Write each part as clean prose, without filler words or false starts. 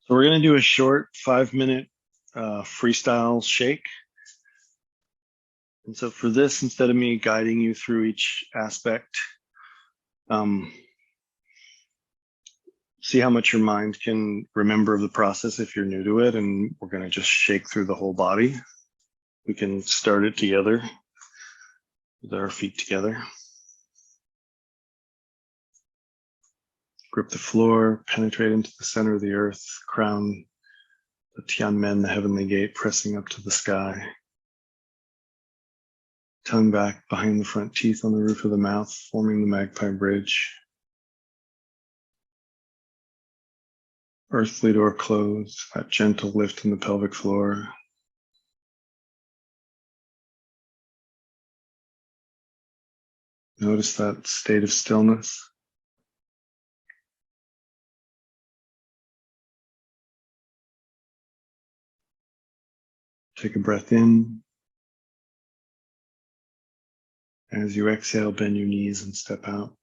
So we're going to do a short 5-minute freestyle shake. And so for this, instead of me guiding you through each aspect, see how much your mind can remember of the process if you're new to it. And we're going to just shake through the whole body. We can start it together with our feet together. Grip the floor, penetrate into the center of the earth, crown the Tianmen, the heavenly gate, pressing up to the sky. Tongue back behind the front teeth on the roof of the mouth, forming the magpie bridge. Earthly door closed, that gentle lift in the pelvic floor. Notice that state of stillness. Take a breath in. As you exhale, bend your knees and step out,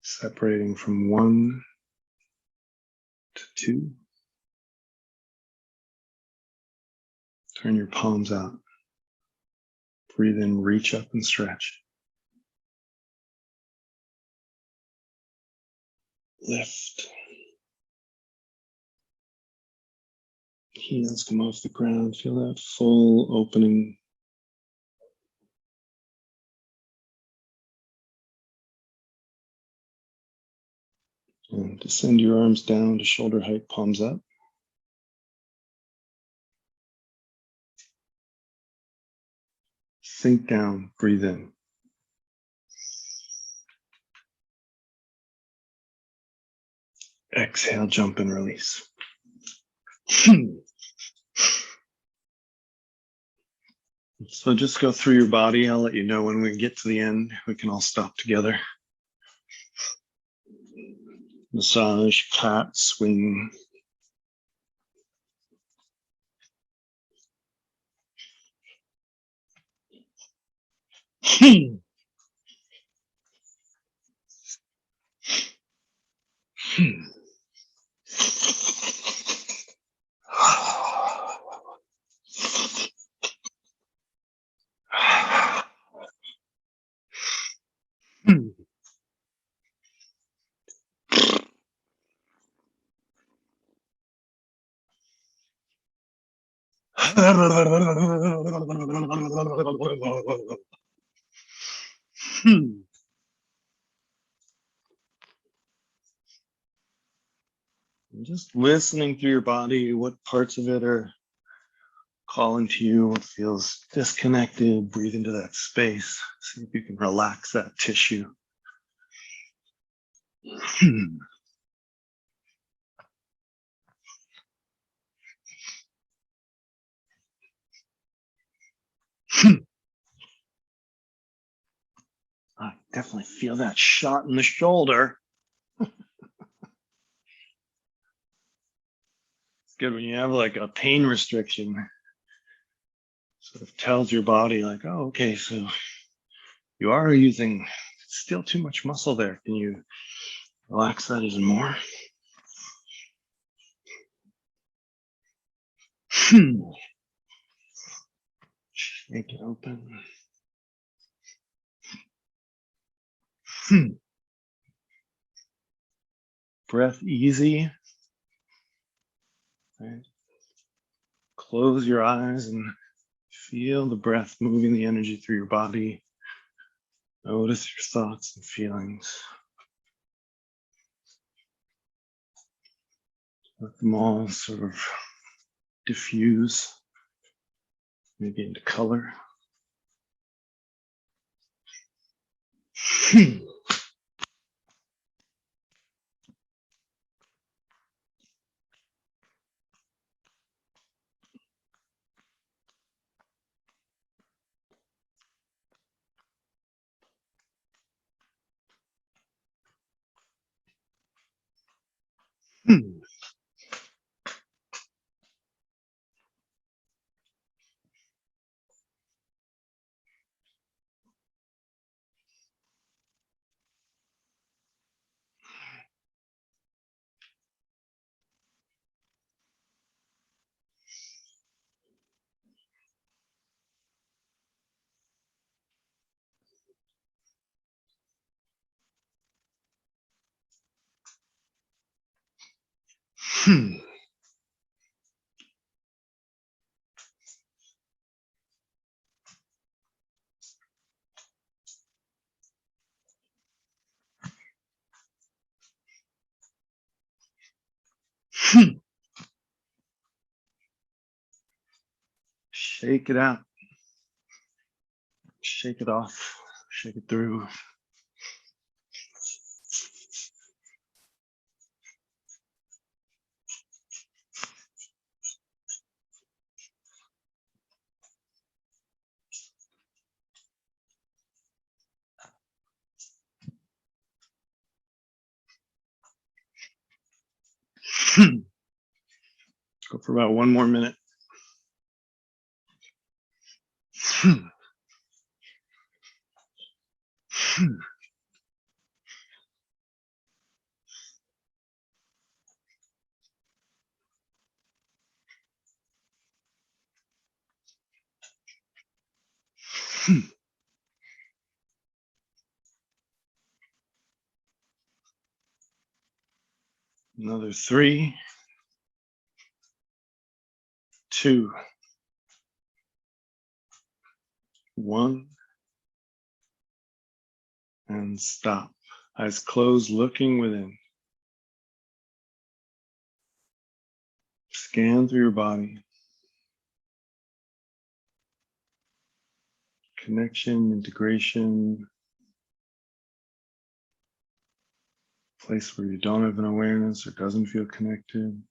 separating from 1 to 2. Turn your palms out. Breathe in, reach up and stretch. Lift. Heels come off the ground. Feel that full opening. And descend your arms down to shoulder height, palms up. Sink down, breathe in. Exhale, jump and release. So just go through your body. I'll let you know when we get to the end. We can all stop together. Massage, pat, swing. Just listening through your body, what parts of it are calling to you, what feels disconnected. Breathe into that space. See if you can relax that tissue. I definitely feel that shot in the shoulder. It's good when you have like a pain restriction. Sort of tells your body like, oh, okay, so you are using still too much muscle there. Can you relax that even more? Shake it open. Breath easy. Right. Close your eyes and feel the breath moving the energy through your body. Notice your thoughts and feelings. Let them all sort of diffuse, maybe into color. Shake it out. Shake it off. Shake it through. Go for about 1 more minute. Another 3, 2, 1, and stop. Eyes closed, looking within. Scan through your body. Connection, integration, place where you don't have an awareness or doesn't feel connected.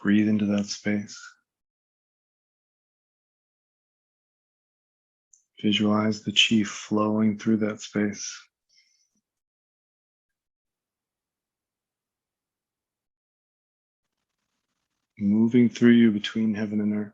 Breathe into that space. Visualize the qi flowing through that space. Moving through you between heaven and earth.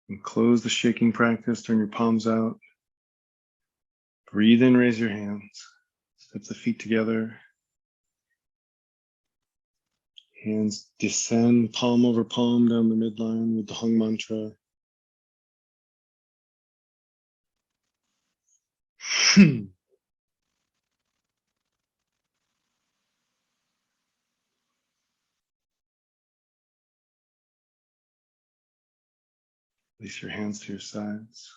And close the shaking practice, turn your palms out. Breathe in, raise your hands. Step the feet together. Hands descend palm over palm down the midline with the hung mantra. Release your hands to your sides.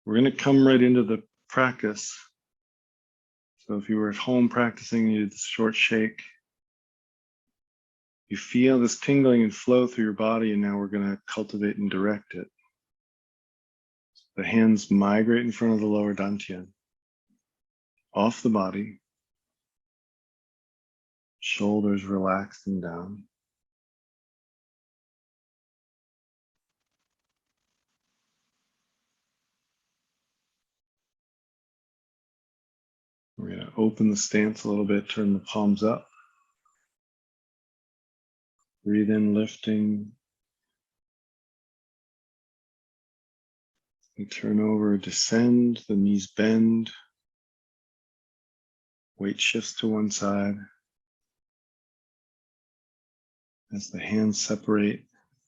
We're going to come right into the practice. So if you were at home practicing, you did this short shake. You feel this tingling and flow through your body, and now we're going to cultivate and direct it. The hands migrate in front of the lower dantian, off the body, shoulders relaxed and down. We're going to open the stance a little bit, turn the palms up. Breathe in, lifting. And turn over, descend, the knees bend. Weight shifts to one side. As the hands separate,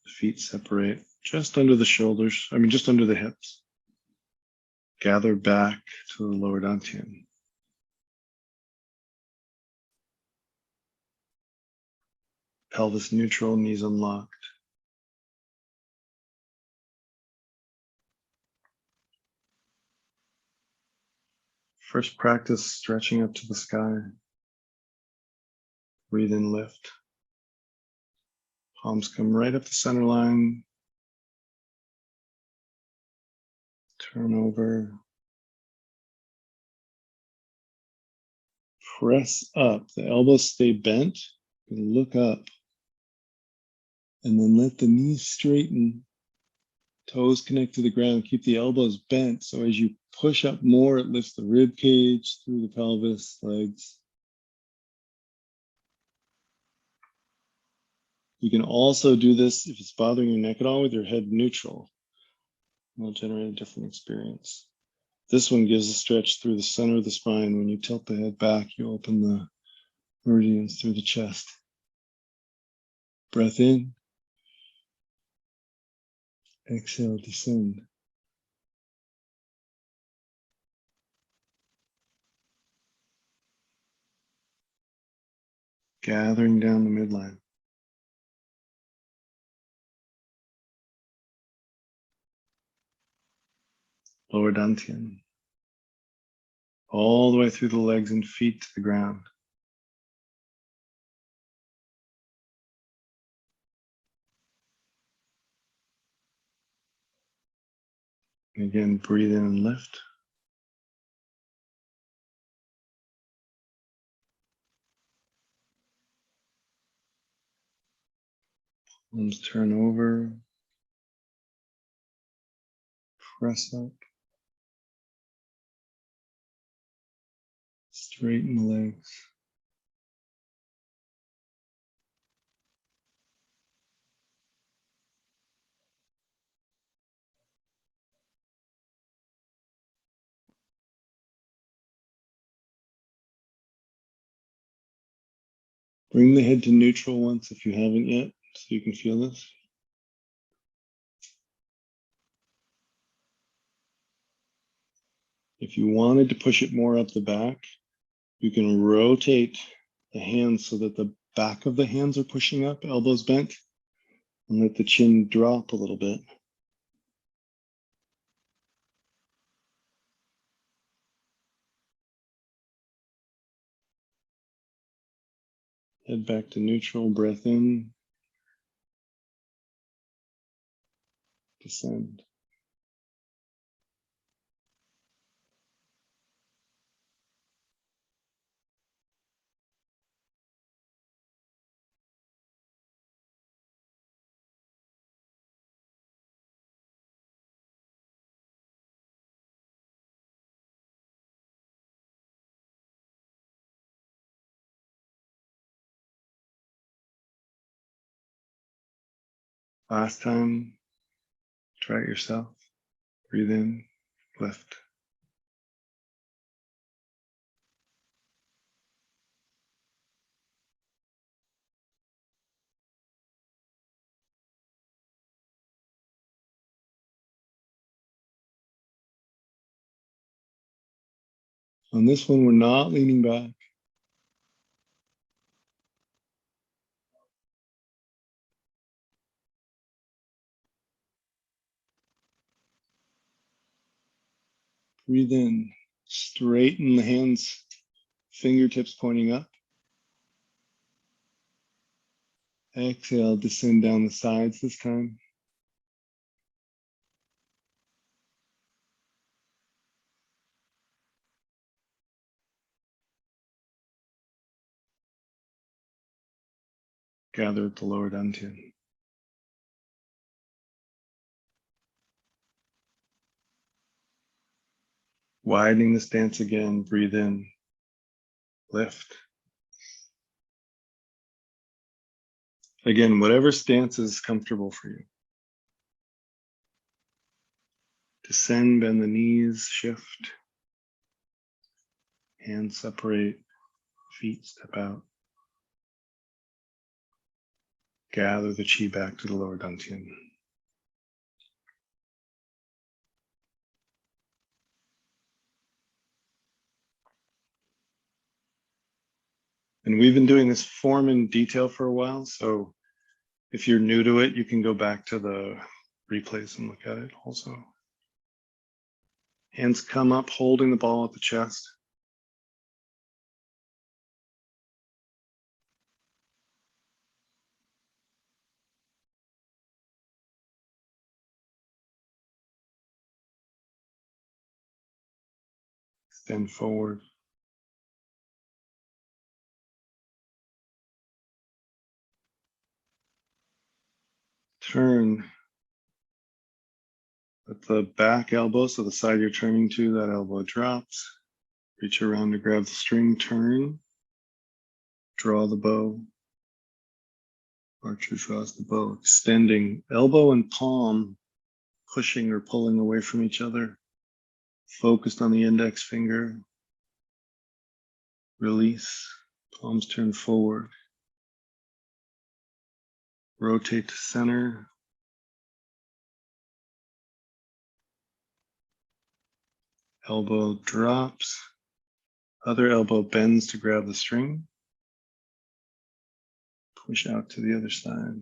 the feet separate, just under the shoulders, just under the hips. Gather back to the lower dantian. Pelvis neutral, knees unlocked. First practice stretching up to the sky. Breathe in, lift. Palms come right up the center line. Turn over. Press up. The elbows stay bent. Look up. And then let the knees straighten. Toes connect to the ground. Keep the elbows bent. So as you push up more, it lifts the rib cage through the pelvis, legs. You can also do this if it's bothering your neck at all with your head neutral. It'll generate a different experience. This one gives a stretch through the center of the spine. When you tilt the head back, you open the meridians through the chest. Breath in. Exhale, descend. Gathering down the midline. Lower dantian. All the way through the legs and feet to the ground. And again, breathe in and lift. Arms turn over. Press up. Straighten the legs. Bring the head to neutral once if you haven't yet, so you can feel this. If you wanted to push it more up the back, you can rotate the hands so that the back of the hands are pushing up, elbows bent, and let the chin drop a little bit. Head back to neutral, breath in, descend. Last time, try it yourself. Breathe in, lift. On this one, we're not leaning back. Breathe in, straighten the hands, fingertips pointing up. Exhale, descend down the sides this time. Gather at the lower dantian. Widening the stance again, breathe in, lift. Again, whatever stance is comfortable for you. Descend, bend the knees, shift. Hands separate, feet step out. Gather the chi back to the lower dantian. And we've been doing this form in detail for a while, so if you're new to it, you can go back to the replays and look at it also. Hands come up, holding the ball at the chest. Extend forward. Turn. At the back elbow, so the side you're turning to, that elbow drops. Reach around to grab the string, turn. Draw the bow. Archer draws the bow, extending elbow and palm, pushing or pulling away from each other. Focused on the index finger. Release. Palms turn forward. Rotate to center. Elbow drops. Other elbow bends to grab the string. Push out to the other side.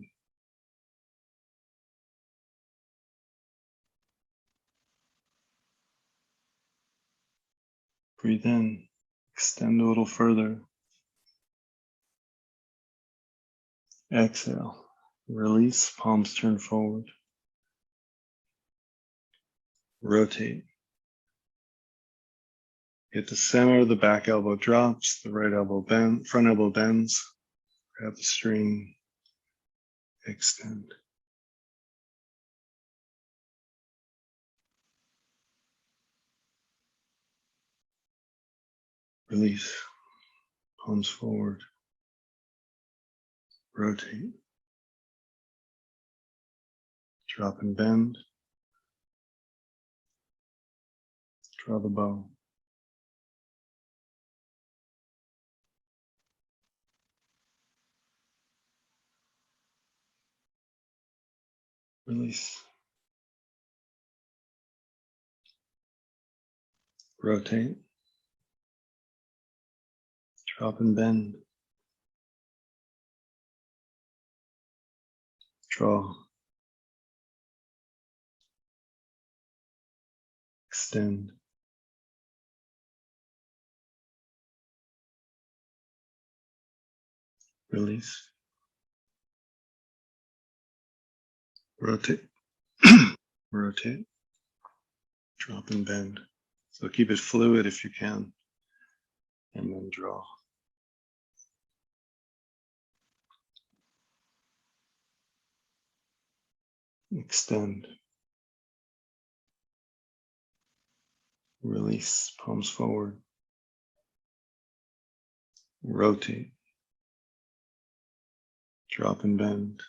Breathe in. Extend a little further. Exhale. Release. Palms turn forward. Rotate. Hit the center, the back elbow drops, the right elbow bends, front elbow bends. Grab the string. Extend. Release. Palms forward. Rotate. Drop and bend. Draw the bow. Release. Rotate. Drop and bend. Draw. Extend. Release. Rotate. Rotate. Drop and bend. So keep it fluid if you can. And then draw. Extend. Release. Palms forward. Rotate. Drop and bend.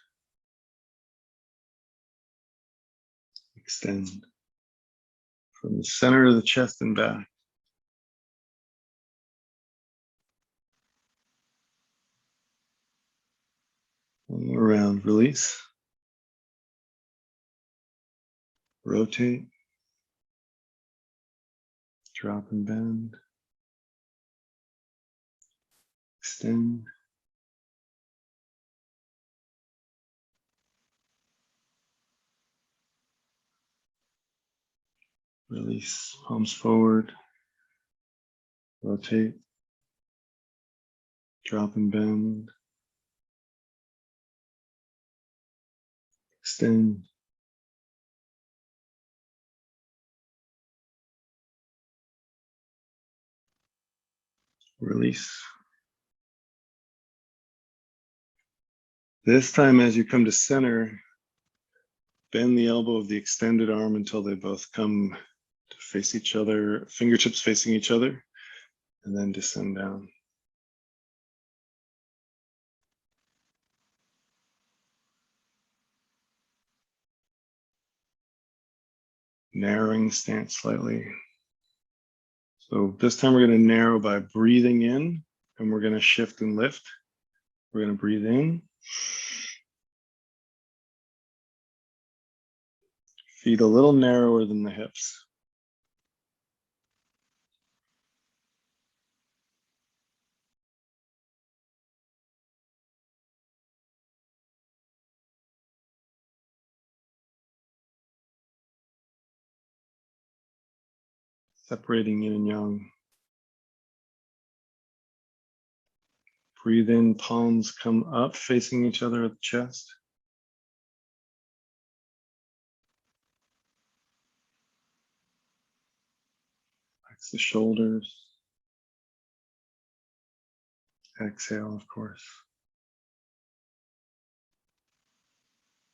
Extend. From the center of the chest and back. One more round. Release. Rotate. Drop and bend. Extend. Release. Palms forward. Rotate. Drop and bend. Extend. Release. This time, as you come to center, bend the elbow of the extended arm until they both come to face each other, fingertips facing each other, and then descend down. Narrowing stance slightly. So this time we're going to narrow by breathing in, and we're going to shift and lift. We're going to breathe in. Feet a little narrower than the hips. Separating yin and yang. Breathe in, palms come up, facing each other at the chest. Relax the shoulders. Exhale, of course.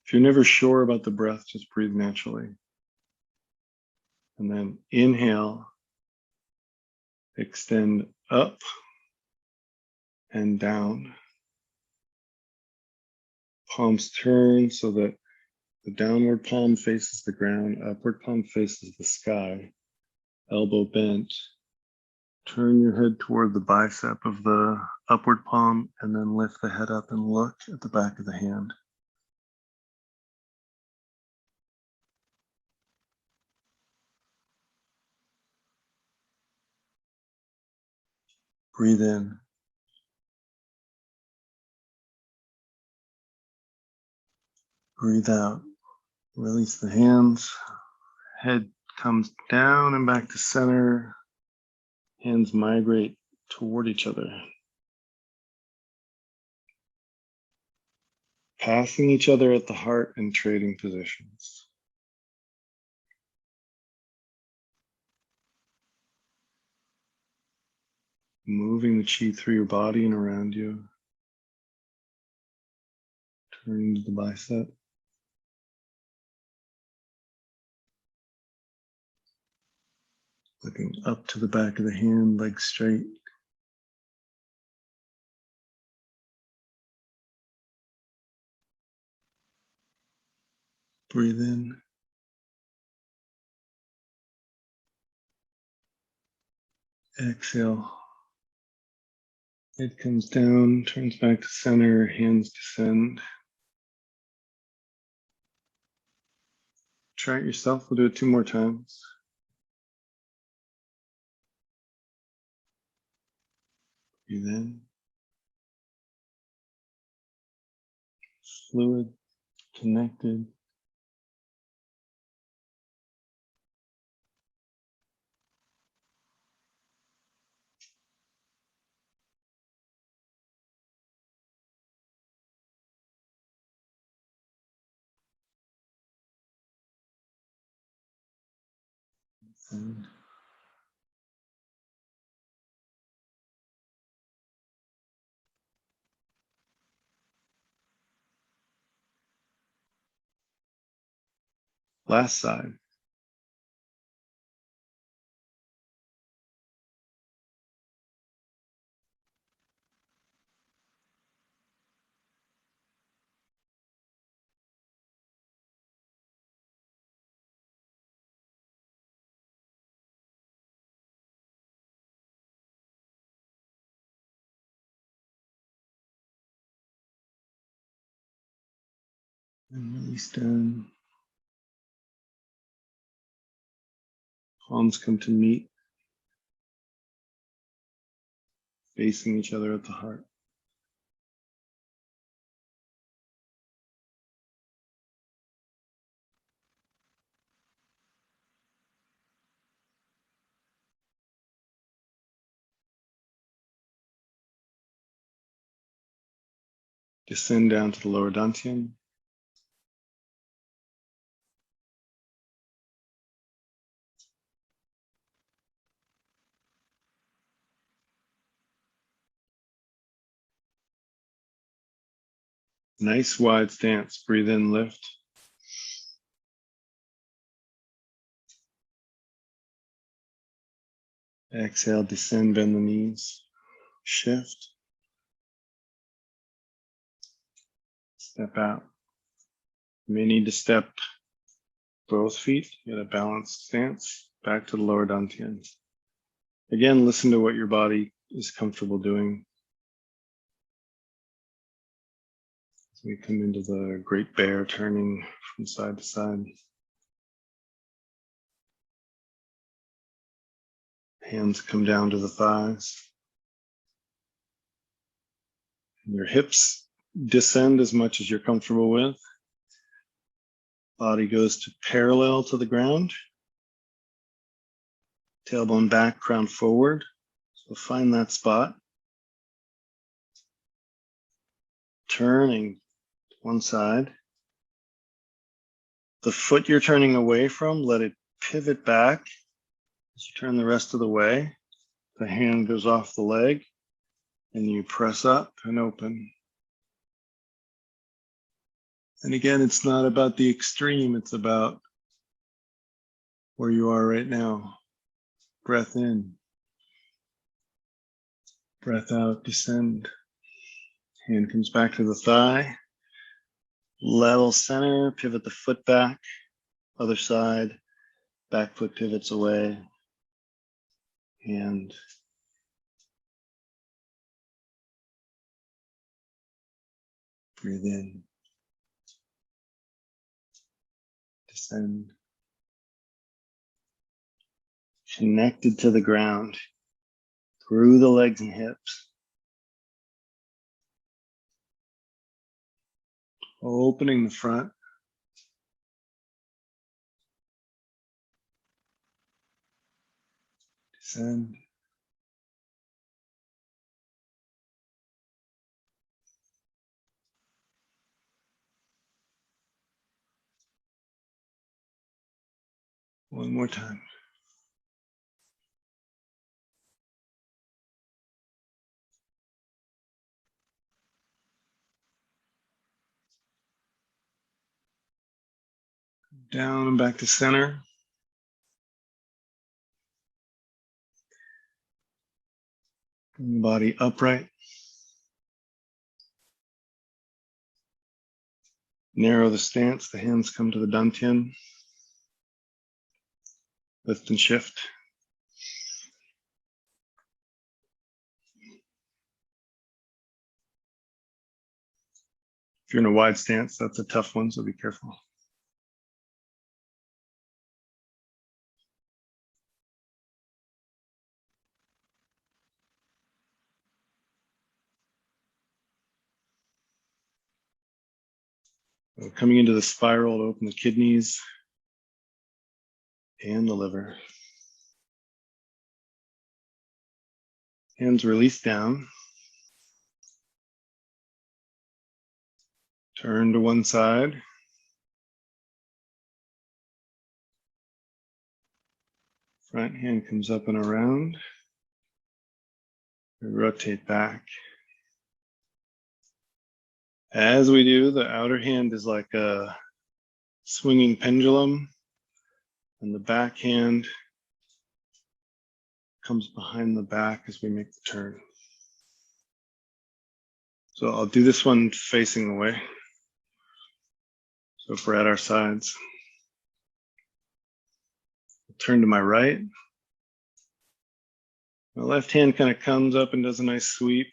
If you're never sure about the breath, just breathe naturally. And then inhale, extend up and down. Palms turn so that the downward palm faces the ground, upward palm faces the sky, elbow bent. Turn your head toward the bicep of the upward palm and then lift the head up and look at the back of the hand. Breathe in. Breathe out. Release the hands. Head comes down and back to center. Hands migrate toward each other. Passing each other at the heart and trading positions. Moving the chi through your body and around you. Turning to the bicep. Looking up to the back of the hand, legs straight. Breathe in. Exhale. Head comes down, turns back to center, hands descend. Try it yourself. We'll do it 2 more times. Breathe in. Fluid, connected. And last side. And release down. Palms come to meet, facing each other at the heart. Descend down to the lower dantian. Nice wide stance. Breathe in, lift. Exhale, descend, bend the knees. Shift. Step out. You may need to step both feet, get a balanced stance, back to the lower dantian. Again, listen to what your body is comfortable doing. As we come into the great bear, turning from side to side. Hands come down to the thighs. Your hips descend as much as you're comfortable with. Body goes to parallel to the ground. Tailbone back, crown forward. So find that spot. Turning to one side. The foot you're turning away from, let it pivot back. As you turn the rest of the way, the hand goes off the leg and you press up and open. And again, it's not about the extreme, it's about where you are right now. Breath in, breath out, descend. Hand comes back to the thigh. Level center, pivot the foot back, other side, back foot pivots away, and breathe in, descend, connected to the ground, through the legs and hips, opening the front, descend, one more time. Down and back to center. Bring the body upright. Narrow the stance, the hands come to the dantian. Lift and shift. If you're in a wide stance, that's a tough one, so be careful. So coming into the spiral to open the kidneys and the liver. Hands release down. Turn to one side. Front hand comes up and around. Rotate back. As we do, the outer hand is like a swinging pendulum, and the back hand comes behind the back as we make the turn. So I'll do this one facing away. So if we're at our sides, I'll turn to my right. My left hand kind of comes up and does a nice sweep.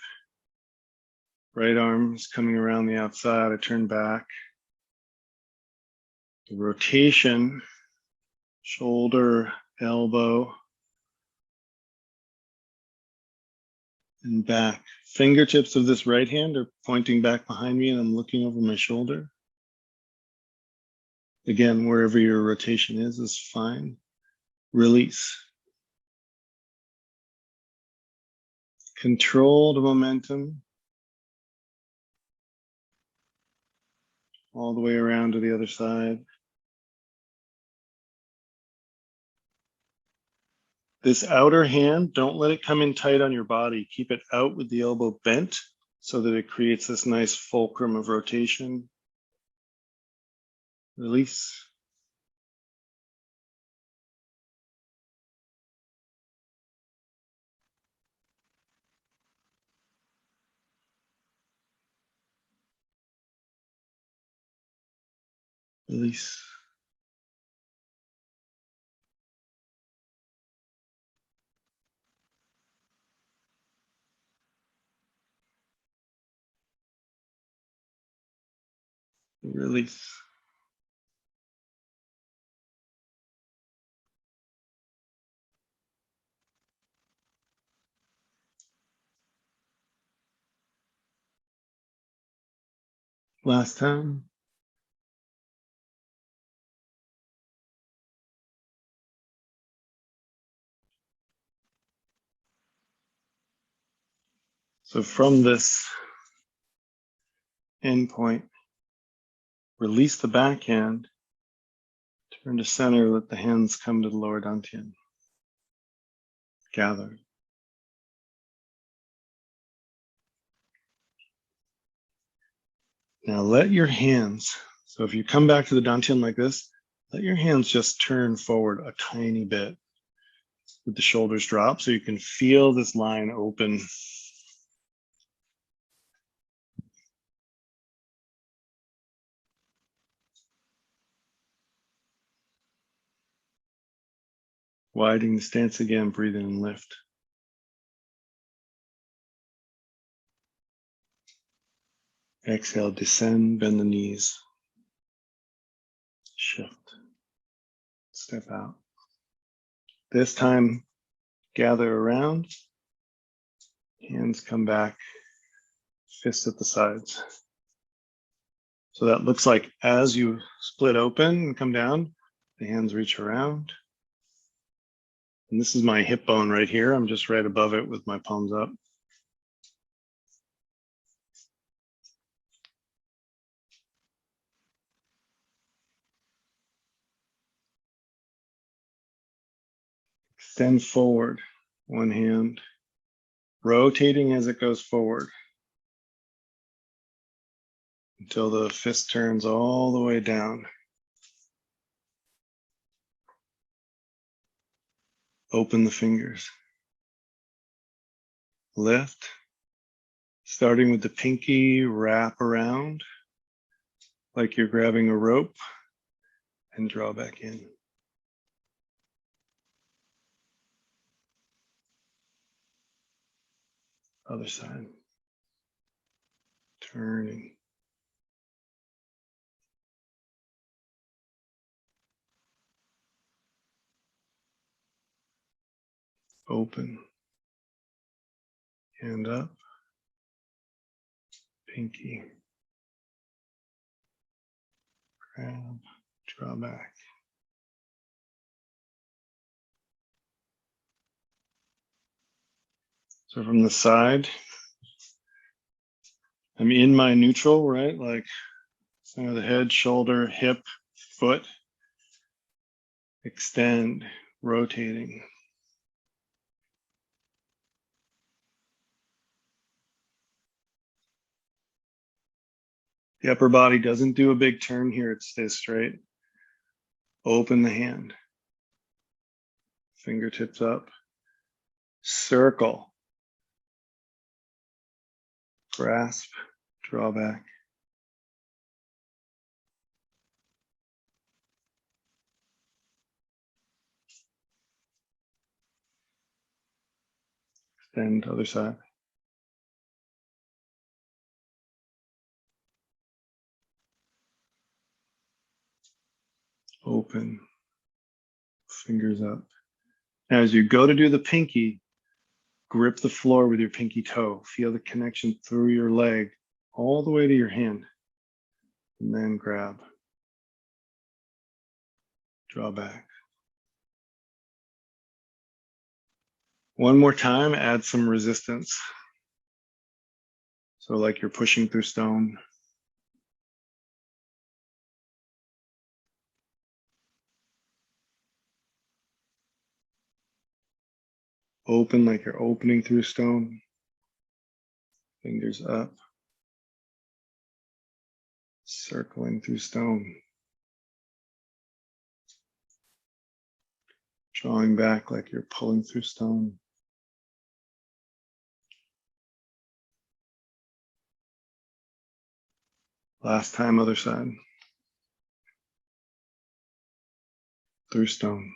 Right arm is coming around the outside. I turn back. The rotation, shoulder, elbow, and back. Fingertips of this right hand are pointing back behind me and I'm looking over my shoulder. Again, wherever your rotation is fine. Release. Control the momentum all the way around to the other side. This outer hand, don't let it come in tight on your body. Keep it out with the elbow bent so that it creates this nice fulcrum of rotation. Release. Release. Release. Last time. So from this endpoint, release the backhand, turn to center, let the hands come to the lower dantian. Gather. Now let your hands, so if you come back to the dantian like this, let your hands just turn forward a tiny bit with the shoulders drop so you can feel this line open. Widening the stance again, breathe in and lift. Exhale, descend, bend the knees. Shift, step out. This time, gather around, hands come back, fists at the sides. So that looks like as you split open and come down, the hands reach around. And this is my hip bone right here. I'm just right above it with my palms up. Extend forward, one hand, rotating as it goes forward until the fist turns all the way down. Open the fingers. Lift, starting with the pinky, wrap around like you're grabbing a rope and draw back in. Other side. Turning. Open. Hand up. Pinky. Grab. Draw back. So from the side, I'm in my neutral, right? Like center of the head, shoulder, hip, foot. Extend, rotating. The upper body doesn't do a big turn here, it stays straight. Open the hand. Fingertips up. Circle. Grasp, draw back. Extend, other side. Open, fingers up. Now, as you go to do the pinky, grip the floor with your pinky toe. Feel the connection through your leg all the way to your hand. And then grab. Draw back. One more time, add some resistance. So like you're pushing through stone. Open like you're opening through stone. Fingers up. Circling through stone. Drawing back like you're pulling through stone. Last time, other side. Through stone.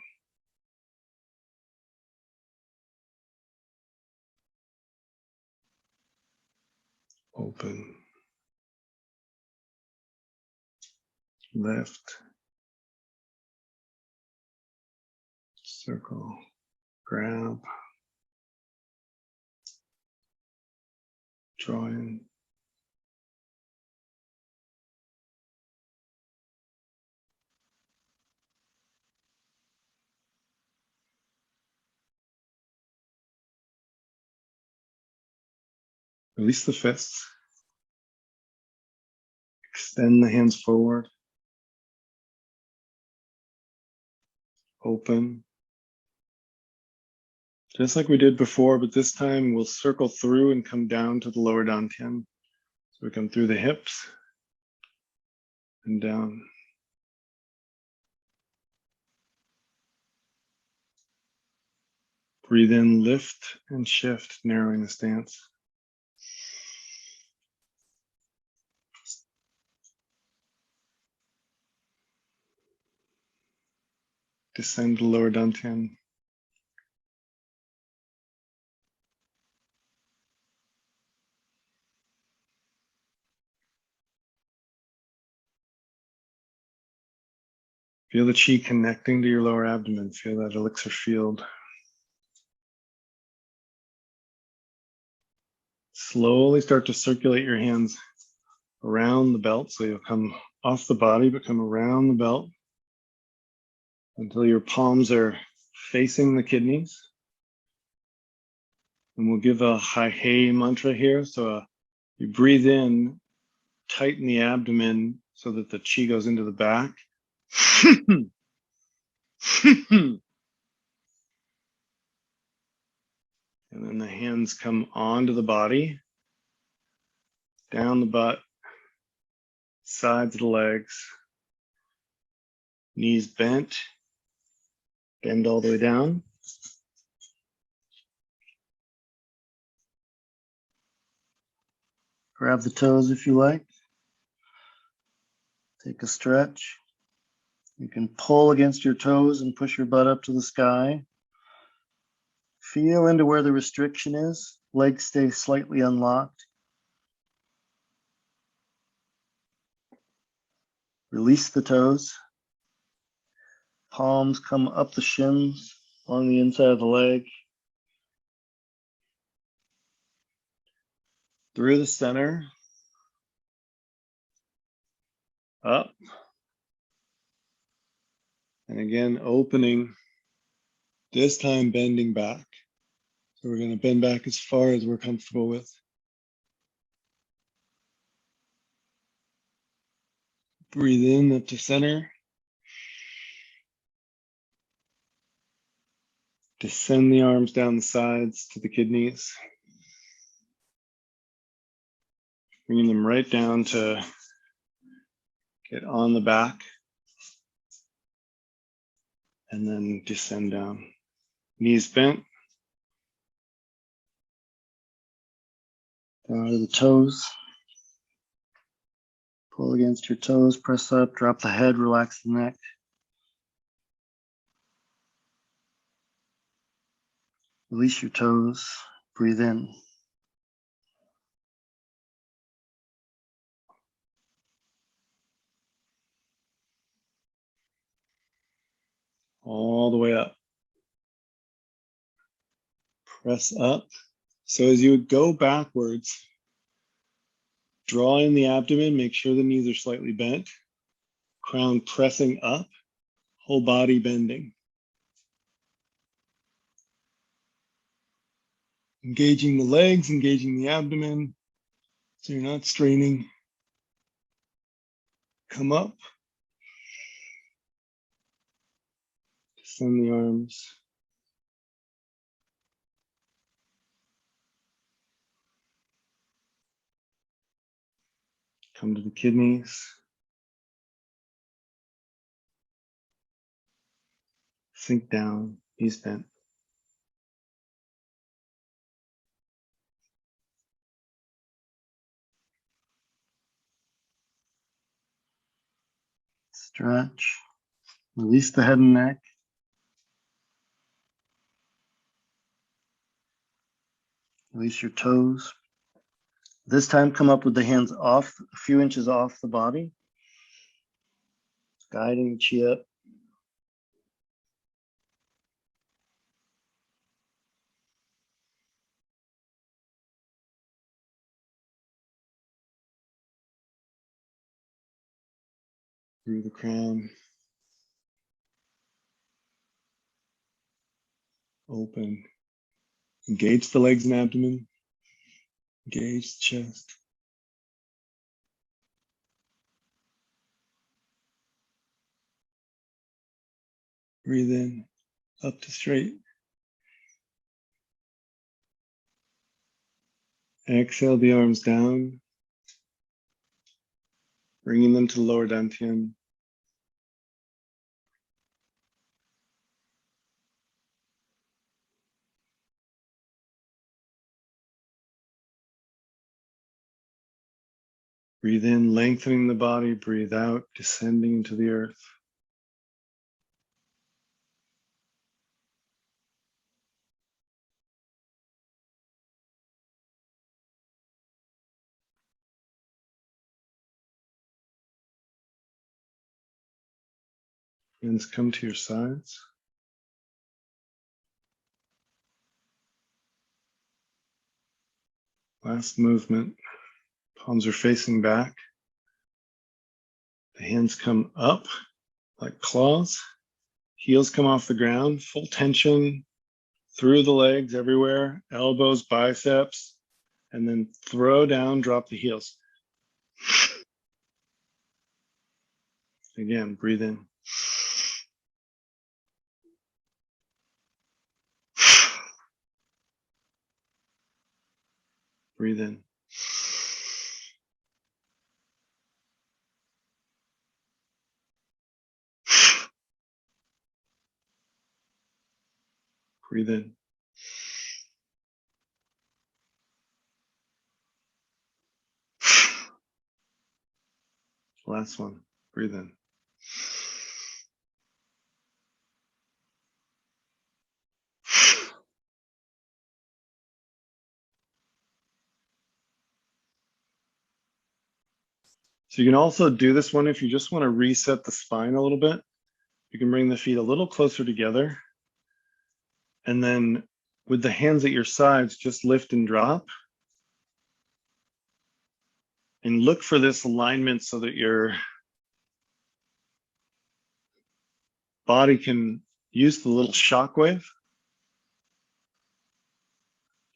Open. Lift. Circle. Grab. Draw in. Release the fists. Extend the hands forward. Open. Just like we did before, but this time we'll circle through and come down to the lower dantian. So we come through the hips and down. Breathe in, lift and shift, narrowing the stance. Descend to lower dantian. Feel the chi connecting to your lower abdomen. Feel that elixir field. Slowly start to circulate your hands around the belt. So you'll come off the body, but come around the belt until your palms are facing the kidneys. And we'll give a hai hey mantra here. So you breathe in, tighten the abdomen so that the chi goes into the back. And then the hands come onto the body, down the butt, sides of the legs, knees bent, bend all the way down. Grab the toes if you like. Take a stretch. You can pull against your toes and push your butt up to the sky. Feel into where the restriction is. Legs stay slightly unlocked. Release the toes. Palms come up the shins along the inside of the leg. Through the center. Up. And again, opening. This time bending back. So we're going to bend back as far as we're comfortable with. Breathe in up to center. Descend the arms down the sides to the kidneys. Bringing them right down to get on the back. And then descend down. Knees bent. Down to the toes. Pull against your toes, press up, drop the head, relax the neck. Release your toes, breathe in. All the way up. Press up. So as you would go backwards, draw in the abdomen, make sure the knees are slightly bent. Crown pressing up, whole body bending. Engaging the legs, engaging the abdomen, so you're not straining. Come up. Descend the arms. Come to the kidneys. Sink down, knees bent. Stretch. Release the head and neck. Release your toes. This time come up with the hands off, a few inches off the body. Guiding the chi up. Through the crown. Open. Engage the legs and abdomen. Engage the chest. Breathe in, up to straight. Exhale the arms down, bringing them to the lower dantian. Breathe in, lengthening the body. Breathe out, descending into the earth. Hands come to your sides. Last movement. Palms are facing back. The hands come up like claws. Heels come off the ground. Full tension through the legs everywhere. Elbows, biceps. And then throw down, drop the heels. Again, breathe in. Breathe in. Breathe in. Last one. Breathe in. So you can also do this one if you just want to reset the spine a little bit. You can bring the feet a little closer together. And then with the hands at your sides, just lift and drop. And look for this alignment so that your body can use the little shock wave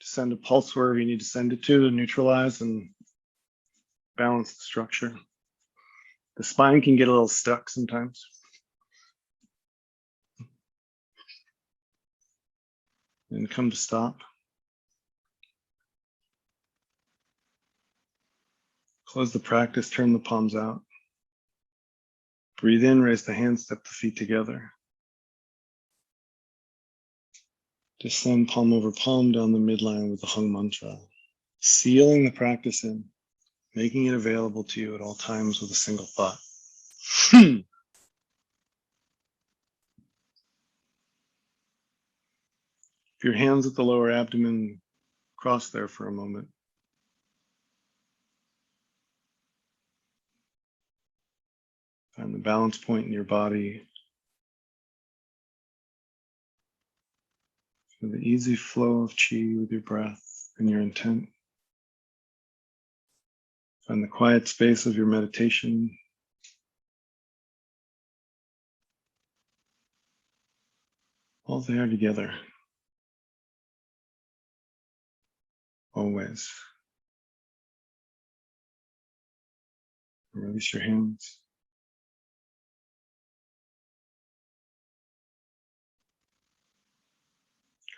to send a pulse wherever you need to send it to neutralize and balance the structure. The spine can get a little stuck sometimes. And come to stop. Close the practice, turn the palms out. Breathe in, raise the hands, step the feet together. Descend palm over palm down the midline with the hung mantra. Sealing the practice in, making it available to you at all times with a single thought. Keep your hands at the lower abdomen, cross there for a moment. Find the balance point in your body. Feel the easy flow of qi with your breath and your intent. Find the quiet space of your meditation. All there together. Always. Release your hands.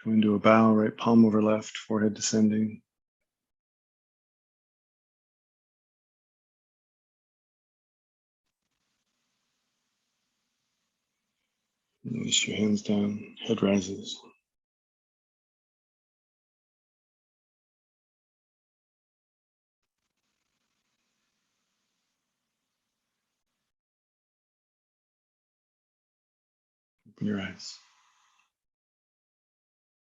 Come into a bow, right palm over left, forehead descending. Release your hands down, head rises. Open your eyes.